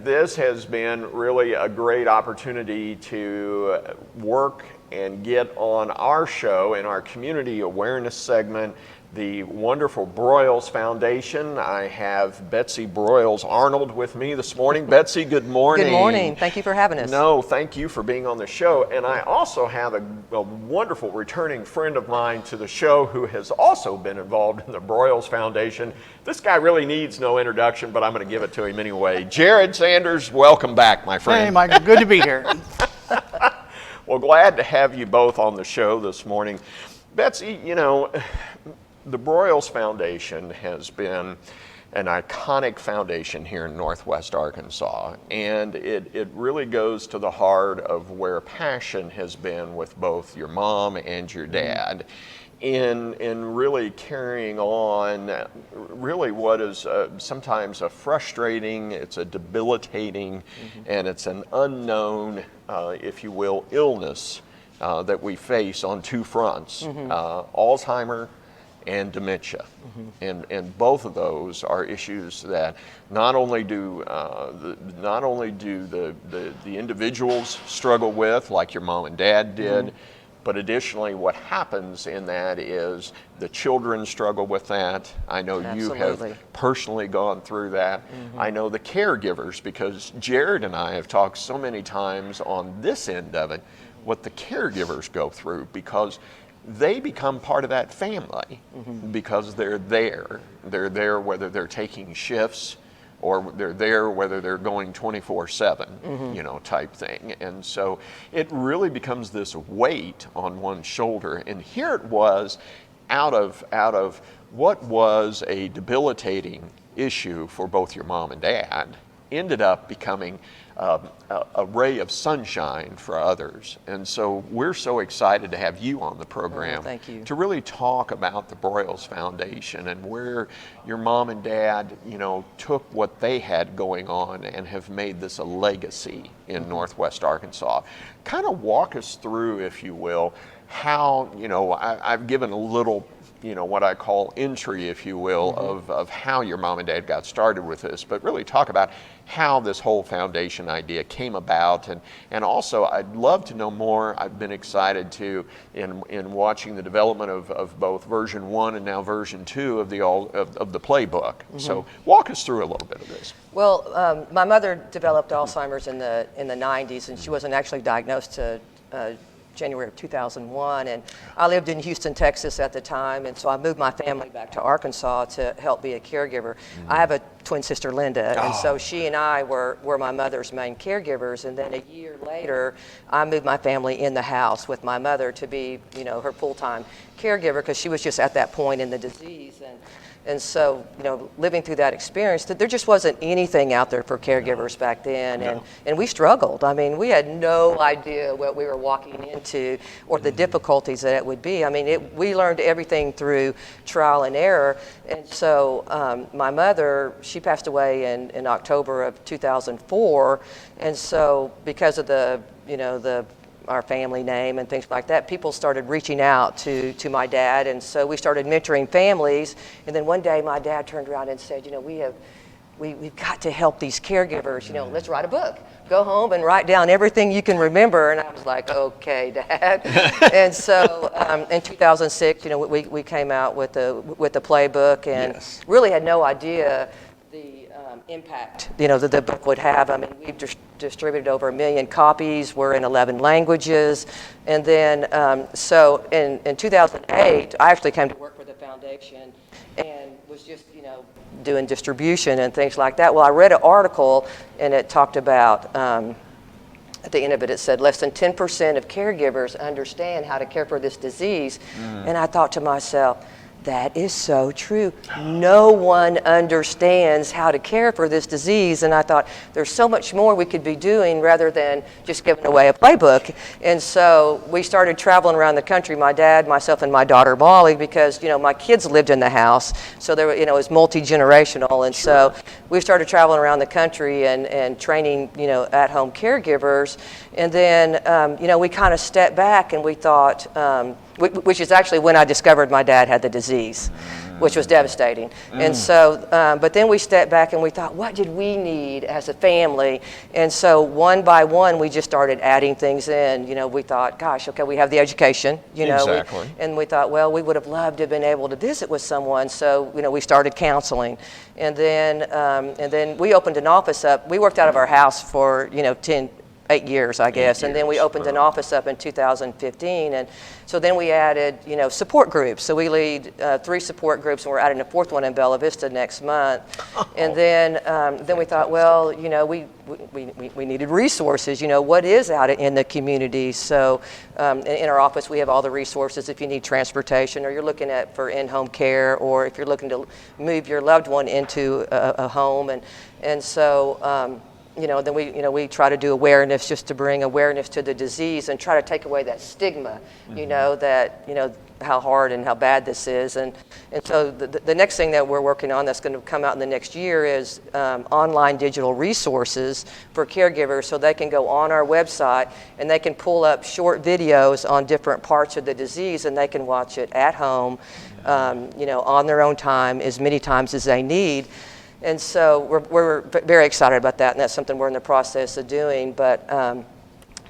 This has been really a great opportunity to work and get on our show in our community awareness segment, the wonderful Broyles Foundation. I have Betsy Broyles Arnold with me this morning. Betsy, good morning. Good morning. Thank you for having us. No, thank you for being on the show. And I also have a wonderful returning friend of mine to the show who has also been involved in the Broyles Foundation. This guy really needs no introduction, but I'm going to give it to him anyway. Jared Sanders, welcome back, my friend. Hey, Mike, good to be here. Well, glad to have you both on the show this morning. Betsy, you know, the Broyles Foundation has been an iconic foundation here in Northwest Arkansas, and it really goes to the heart of where passion has been with both your mom and your dad in really carrying on really what is sometimes a frustrating, it's a debilitating, and it's an unknown, if you will, illness that we face on two fronts, Alzheimer's and dementia. And both of those are issues that not only do the individuals struggle with, like your mom and dad did, but additionally what happens in that is the children struggle with that. I know Absolutely. You have personally gone through that. I know the caregivers, because Jared and I have talked so many times on this end of it, what the caregivers go through, because they become part of that family because they're there. They're there whether they're taking shifts or they're there whether they're going 24/7, you know, type thing. And so it really becomes this weight on one's shoulder. And here it was, out of what was a debilitating issue for both your mom and dad, ended up becoming a ray of sunshine for others. And so we're so excited to have you on the program. Thank you. To really talk about the Broyles Foundation and where your mom and dad, you know, took what they had going on and have made this a legacy in Northwest Arkansas. Kind of walk us through, if you will, how, you know, I've given a little, you know, what I call entry, if you will, of how your mom and dad got started with this, but really talk about how this whole foundation idea came about. And also, I'd love to know more. I've been excited to, in watching the development of both version 1 and now version 2 of the playbook. So walk us through a little bit of this. Well, my mother developed Alzheimer's in the 90s, and she wasn't actually diagnosed to January of 2001, and I lived in Houston, Texas at the time, and so I moved my family back to Arkansas to help be a caregiver. I have a twin sister, Linda, and so she and I were my mother's main caregivers, and then a year later, I moved my family in the house with my mother to be, you know, her full-time caregiver, because she was just at that point in the disease. And so, you know, living through that experience, there just wasn't anything out there for caregivers back then, and we struggled. I mean, we had no idea what we were walking into or the difficulties that it would be. I mean, we learned everything through trial and error. And so my mother, she passed away in October of 2004, and so because of our family name and things like that, people started reaching out to my dad, and so we started mentoring families. And then one day my dad turned around and said, you know, we've got to help these caregivers, you know, let's write a book. Go home and write down everything you can remember. And I was like, okay, Dad. And so in 2006, you know, we came out with the playbook, and really had no idea the impact, you know, that the book would have. I mean, we've distributed over 1 million copies. We're in 11 languages. And then, so in 2008, I actually came to work for the foundation and was just, you know, doing distribution and things like that. Well, I read an article, and it talked about, at the end of it, it said less than 10% of caregivers understand how to care for this disease. And I thought to myself, that is so true. No one understands how to care for this disease. And I thought, there's so much more we could be doing rather than just giving away a playbook. And so we started traveling around the country, my dad, myself, and my daughter, Molly, because, you know, my kids lived in the house. So there, you know, it was multi-generational. And so we started traveling around the country and training, you know, at-home caregivers. And then, you know, we kind of stepped back and we thought, which is actually when I discovered my dad had the disease, which was devastating. And so, but then we stepped back and we thought, what did we need as a family? And so one by one, we just started adding things in. You know, we thought, gosh, okay, we have the education, you know. Exactly. And we thought, well, we would have loved to have been able to visit with someone. So, you know, we started counseling. And then we opened an office up. We worked out of our house for, you know, 8 years, I guess. And then we opened an office up in 2015. And so then we added, you know, support groups. So we lead 3 support groups, and we're adding a 4th one in Bella Vista next month. And then we thought, well, you know, we needed resources. You know, what is out in the community? So in our office, we have all the resources if you need transportation, or you're looking for in-home care, or if you're looking to move your loved one into a home. And so, you know, then we try to do awareness, just to bring awareness to the disease and try to take away that stigma, you know, that, you know, how hard and how bad this is. And so the next thing that we're working on that's going to come out in the next year is online digital resources for caregivers, so they can go on our website and they can pull up short videos on different parts of the disease, and they can watch it at home, you know, on their own time, as many times as they need. And so we're very excited about that, and that's something we're in the process of doing. But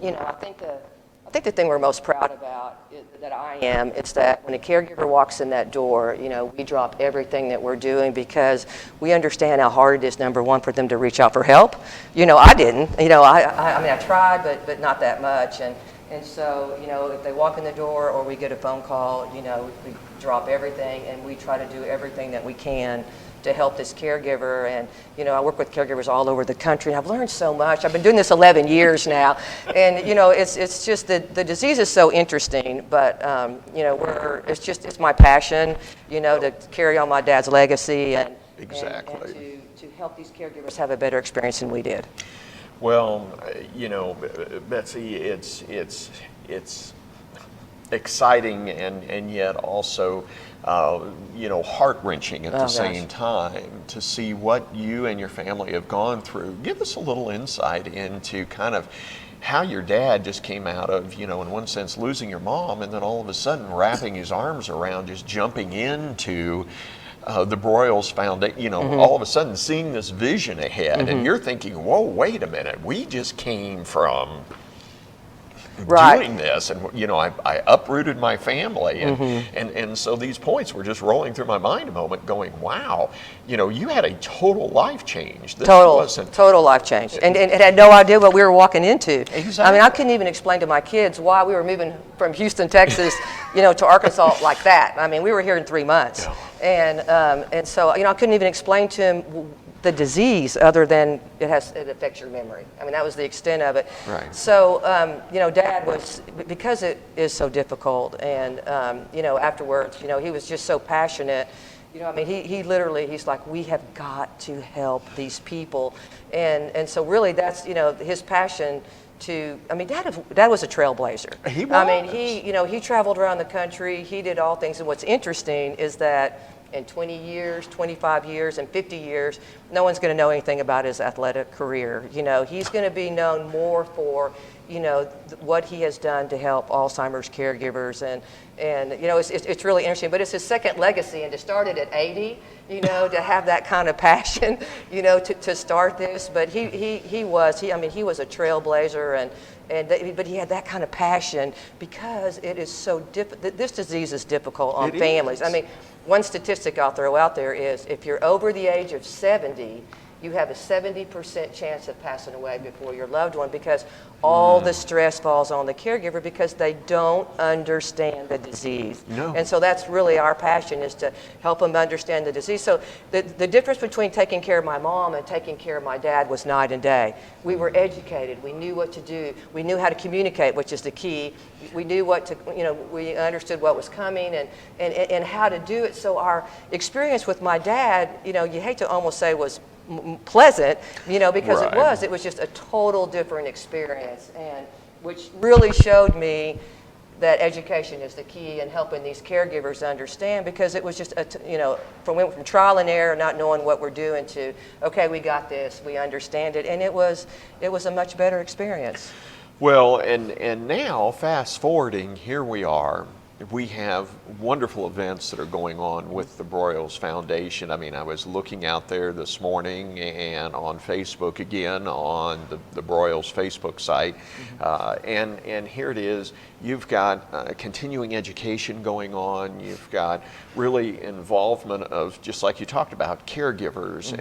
you know, I think the thing we're most proud about, that I am, is that when a caregiver walks in that door, you know, we drop everything that we're doing, because we understand how hard it is, number one, for them to reach out for help. You know, I didn't. You know, I mean, I tried, but not that much. And so, you know, if they walk in the door or we get a phone call, you know, we drop everything and we try to do everything that we can to help this caregiver. And, you know, I work with caregivers all over the country, and I've learned so much. I've been doing this 11 years now. And, you know, it's just that the disease is so interesting, but, you know, it's my passion, you know, to carry on my dad's legacy and, Exactly. and to help these caregivers have a better experience than we did. Well, you know, Betsy, it's exciting and yet also, you know, heart-wrenching at the same time to see what you and your family have gone through. Give us a little insight into kind of how your dad just came out of, you know, in one sense, losing your mom, and then all of a sudden wrapping his arms around, just jumping into the Broyles Foundation, you know, all of a sudden seeing this vision ahead, and you're thinking, whoa, wait a minute, we just came from doing this, and, you know, I uprooted my family, and so these points were just rolling through my mind a moment, going, wow, you know, you had a total life change. This total life change, and had no idea what we were walking into. Exactly. I mean, I couldn't even explain to my kids why we were moving from Houston, Texas, you know, to Arkansas like that. I mean, we were here in 3 months, and so, you know, I couldn't even explain to them the disease, other than it affects your memory. I mean, that was the extent of it. Right. So, you know, Dad was, because it is so difficult, and, you know, afterwards, you know, he was just so passionate. You know, I mean, he literally, he's like, we have got to help these people. And so really that's, you know, his passion to, I mean, Dad was a trailblazer. He was. I mean, you know, he traveled around the country, he did all things. And what's interesting is that in 20 years, 25 years, and 50 years, no one's going to know anything about his athletic career. You know, he's going to be known more for, you know, what he has done to help Alzheimer's caregivers, and you know, it's really interesting. But it's his second legacy, and to start it at 80, you know, to have that kind of passion, you know, to start this. But he was a trailblazer, but he had that kind of passion, because it is so difficult. This disease is difficult on families. I mean, one statistic I'll throw out there is, if you're over the age of 70, you have a 70% chance of passing away before your loved one, because all the stress falls on the caregiver, because they don't understand the disease. No. And so that's really our passion, is to help them understand the disease. So the difference between taking care of my mom and taking care of my dad was night and day. We were educated. We knew what to do. We knew how to communicate, which is the key. We knew what to, you know, we understood what was coming and how to do it. So our experience with my dad, you know, you hate to almost say was pleasant, you know, because it was just a total different experience, and which really showed me that education is the key in helping these caregivers understand, because it was just we went from trial and error, not knowing what we're doing, to, okay, we got this, we understand it, and it was a much better experience. Well, and now, fast forwarding, here we are, we have wonderful events that are going on with the Broyles Foundation. I mean, I was looking out there this morning and on Facebook again, on the Broyles Facebook site, and here it is. You've got continuing education going on. You've got really involvement of, just like you talked about, caregivers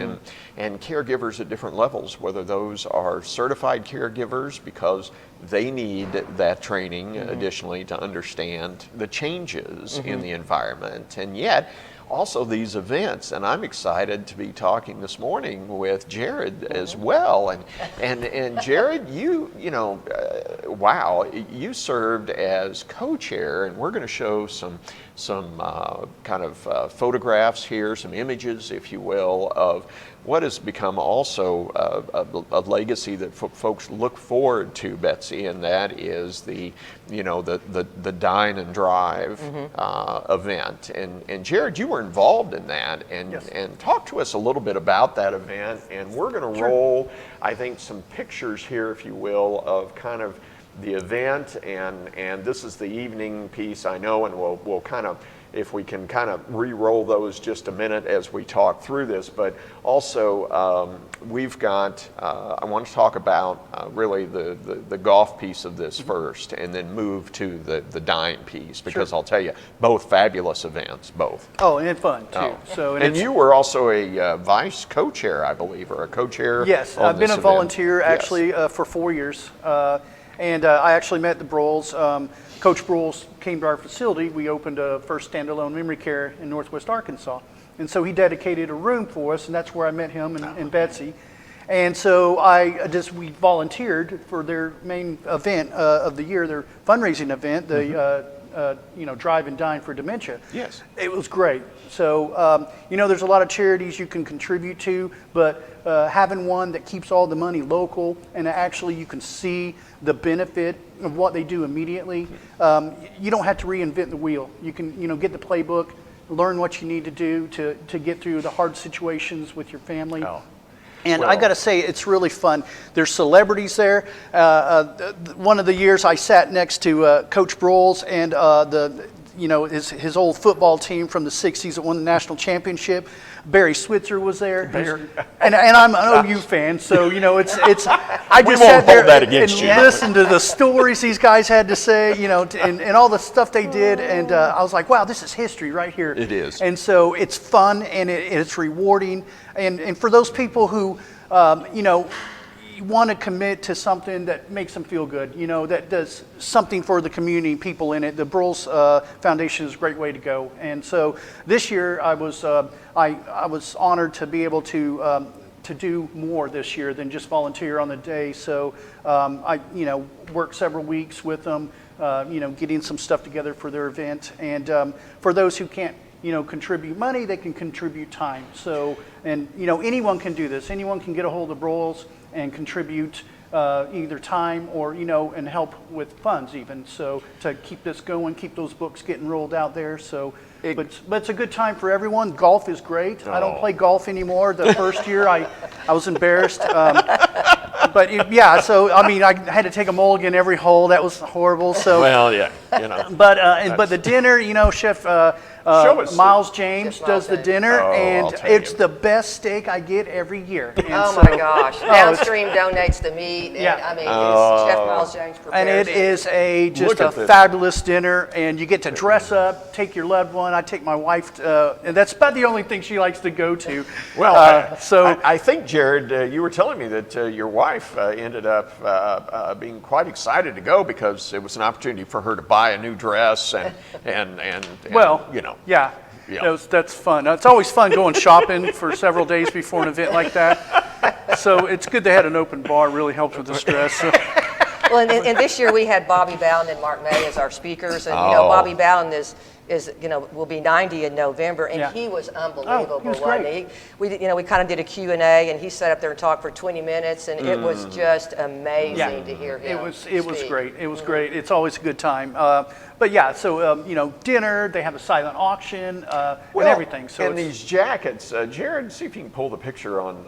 and caregivers at different levels, whether those are certified caregivers because they need that training additionally to understand the changes in the environment, and yet also these events. And I'm excited to be talking this morning with Jared as well. And Jared, you know, wow, you served as co-chair, and we're going to show some kind of photographs here, some images, if you will, of what has become also a legacy that folks look forward to, Betsy, and that is the Dine and Drive event. And Jared, you were involved in that, and talk to us a little bit about that event. And we're going to roll, I think, some pictures here, if you will, of kind of the event, and this is the evening piece, I know, and we'll kind of, if we can kind of re-roll those just a minute as we talk through this. But also we've got, I want to talk about really the golf piece of this first, and then move to the dine piece, because I'll tell you, both fabulous events, both. Oh, and fun too. Oh. So, and you were also a vice co-chair, I believe, or a co-chair. Yes, I've been a volunteer actually for 4 years. And I actually met the Broyles. Coach Broyles came to our facility. We opened a first standalone memory care in Northwest Arkansas. And so he dedicated a room for us, and that's where I met him and Betsy. And so we volunteered for their main event of the year, their fundraising event, the Drive and Dine for Dementia. Yes. It was great. So, there's a lot of charities you can contribute to, but having one that keeps all the money local and actually you can see the benefit of what they do immediately, you don't have to reinvent the wheel. You can, get the playbook, learn what you need to do to get through the hard situations with your family. Oh. And I got to say, it's really fun. There's celebrities there. One of the years I sat next to Coach Broyles and his old football team from the 60s that won the national championship. Barry Switzer was there. And I'm an OU fan, so, it's I just sat there and listened to the stories these guys had to say, and all the stuff they did. And I was like, wow, this is history right here. It is. And so it's fun and it's rewarding. And for those people who, want to commit to something that makes them feel good, that does something for the community, people in it, the Broyles Foundation is a great way to go. And so this year I was honored to be able to do more this year than just volunteer on the day. So I worked several weeks with them, getting some stuff together for their event. And for those who can't contribute money, they can contribute time. So, and anyone can do this. Anyone can get a hold of Broyles and contribute either time or and help with funds even. So to keep this going, keep those books getting rolled out there. So, but it's a good time for everyone. Golf is great. I don't play golf anymore. The first year I was embarrassed. But so I mean, I had to take a mulligan every hole. That was horrible. So well, yeah, But the dinner, Chef Miles James does the dinner, and it's the best steak I get every year. And my gosh! Downstream donates the meat. And, I mean, Chef Miles James prepares and it is a fabulous dinner, and you get to dress up, take your loved one. I take my wife, and that's about the only thing she likes to go to. Well, I think, Jared, you were telling me that your wife ended up being quite excited to go because it was an opportunity for her to buy a new dress and yeah. That's fun. It's always fun going shopping for several days before an event like that. So it's good they had an open bar. Really helps with the stress. So. Well, and this year we had Bobby Bowden and Mark May as our speakers, and Bobby Bowden is will be 90 in November, and Yeah. he was unbelievable. He was wasn't great. he? We kind of did a Q&A, and he sat up there and talked for 20 minutes, and it was just amazing Yeah. to hear him. It was speak. great. It was great. It's always a good time. But yeah, so dinner. They have a silent auction and everything. So and these jackets, Jared, see if you can pull the picture on.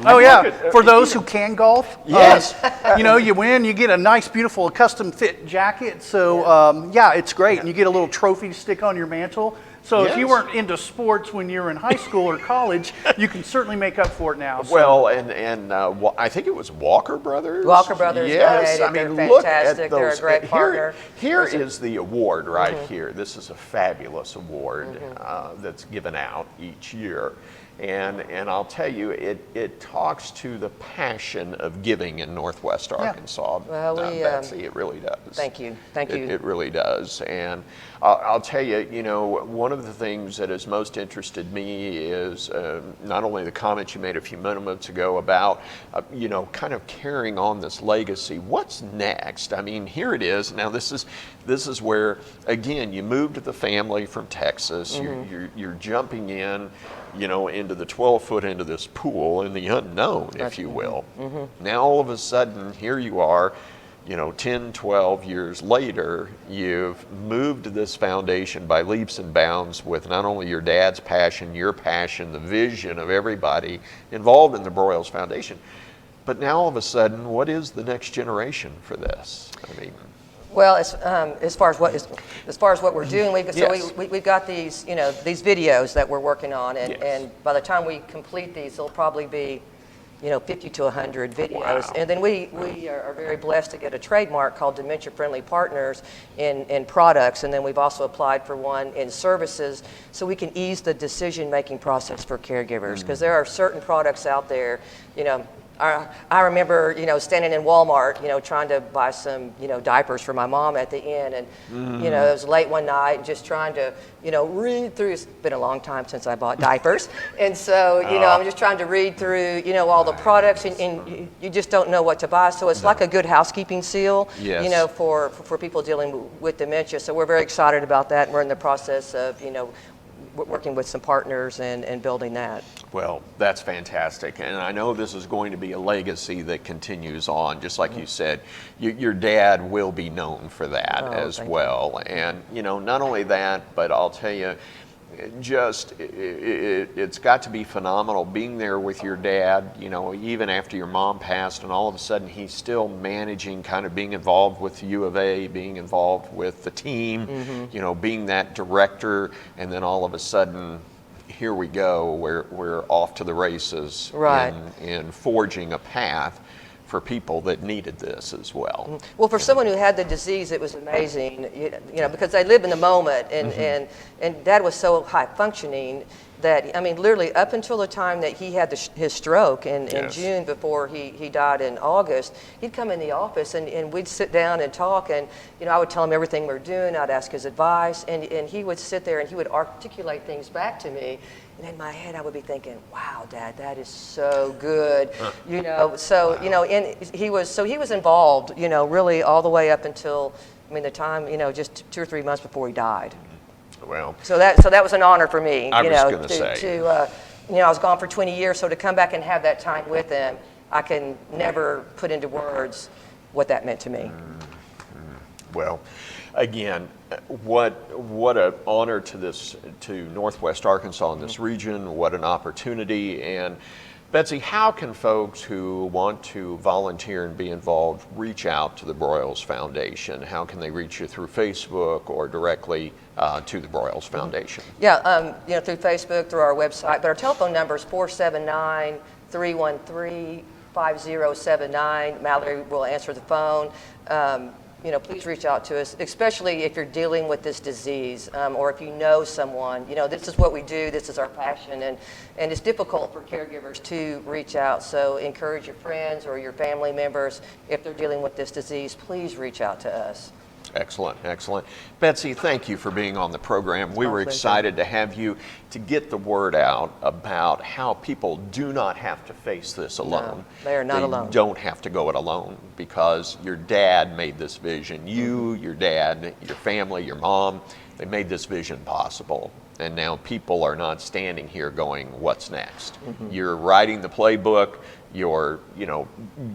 Oh yeah, for those who can golf. Yes. You win. You get a nice, beautiful, custom fit jacket. So yeah, it's great, and you get a little trophy to stick on your mantle. So if you Yes. weren't into sports when you were in high school or college, you can certainly make up for it now. So. Well, I think it was Walker Brothers. Walker Brothers Yes, donated. I mean, They're look at fantastic. They're a those. great partner. Here is the award right here. This is a fabulous award that's given out each year. And I'll tell you, it talks to the passion of giving in Northwest Arkansas. Well, Betsy, it really does. Thank you. It really does. And I'll tell you, one of the things that has most interested me is not only the comments you made a few minutes ago about, kind of carrying on this legacy. What's next? I mean, here it is. Now, this is where, again, you moved the family from Texas. You're jumping in, into the 12-foot into this pool in the unknown, if you will. Now, all of a sudden, here you are. 10, 12 years later, you've moved this foundation by leaps and bounds with not only your dad's passion, your passion, the vision of everybody involved in the Broyles Foundation, but now all of a sudden, what is the next generation for this? I mean, well, as far as what we're doing, we've got these these videos that we're working on, and by the time we complete these, there'll probably be 50 to 100 videos. Wow. And then we are very blessed to get a trademark called Dementia Friendly Partners in products. And then we've also applied for one in services so we can ease the decision-making process for caregivers. Because there are certain products out there, I remember, standing in Walmart, trying to buy some, diapers for my mom at the end, and it was late one night, and just trying to, read through. It's been a long time since I bought diapers, and so, I'm just trying to read through, all the products, and you just don't know what to buy. So it's like a good housekeeping seal, Yes. for people dealing with dementia. So we're very excited about that, and we're in the process of, working with some partners and building that. Well, that's fantastic. And I know this is going to be a legacy that continues on. Just like you said, your dad will be known for that as well. And, not only that, but I'll tell you, it's got to be phenomenal being there with your dad, even after your mom passed, and all of a sudden he's still managing, kind of being involved with the U of A, being involved with the team, being that director, and then all of a sudden, here we go, we're off to the races in forging a path for people that needed this as well. Well, for someone who had the disease, it was amazing, because they live in the moment, and Dad was so high functioning that, literally up until the time that he had his stroke in June before he died in August, he'd come in the office and we'd sit down and talk, and I would tell him everything we were doing, I'd ask his advice, and he would sit there and he would articulate things back to me. And in my head, I would be thinking, "Wow, Dad, that is so good," And he was involved, really all the way up until, the time, just 2 or 3 months before he died. Well, So that was an honor for me. I was gonna say. I was gone for 20 years, so to come back and have that time with him, I can never put into words what that meant to me. Well, again, what an honor to Northwest Arkansas in this region. What an opportunity. And Betsy, how can folks who want to volunteer and be involved reach out to the Broyles Foundation? How can they reach you through Facebook or directly to the Broyles Foundation? Yeah, through Facebook, through our website. But our telephone number is 479-313-5079. Mallory will answer the phone. Please reach out to us, especially if you're dealing with this disease, or if you know someone. This is what we do. This is our passion, and it's difficult for caregivers to reach out. So encourage your friends or your family members, if they're dealing with this disease, please reach out to us. Excellent, excellent. Betsy, thank you for being on the program. We were pleasure. excited to have you to get the word out about how people do not have to face this alone. they are not alone. They don't have to go it alone because your dad made this vision. You, your dad, your family, your mom, they made this vision possible. And now people are not standing here going, what's next? You're writing the playbook. You're,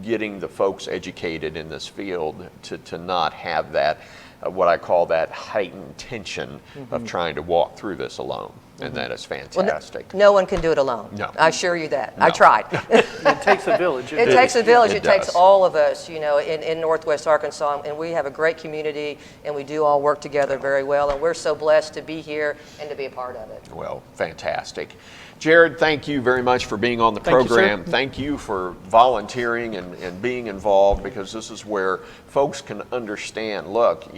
getting the folks educated in this field to not have that, what I call that heightened tension of trying to walk through this alone. And that is fantastic. No one can do it alone. No. I assure you that. No. I tried. It takes a village. It takes a village. It takes does. all of us, in Northwest Arkansas, and we have a great community, and we do all work together very well, and we're so blessed to be here and to be a part of it. Well, fantastic. Jared, thank you very much for being on the Thank you, sir. program. Thank you for volunteering and being involved, because this is where folks can understand, look,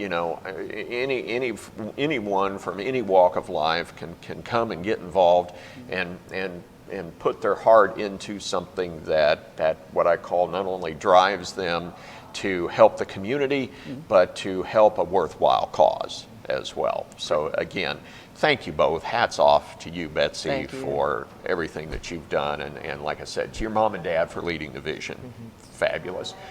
anyone from any walk of life can come and get involved and put their heart into something that what I call not only drives them to help the community, but to help a worthwhile cause as well. So again, thank you both. Hats off to you, Betsy, Thank you. for everything that you've done. And like I said, to your mom and dad for leading the vision. Fabulous.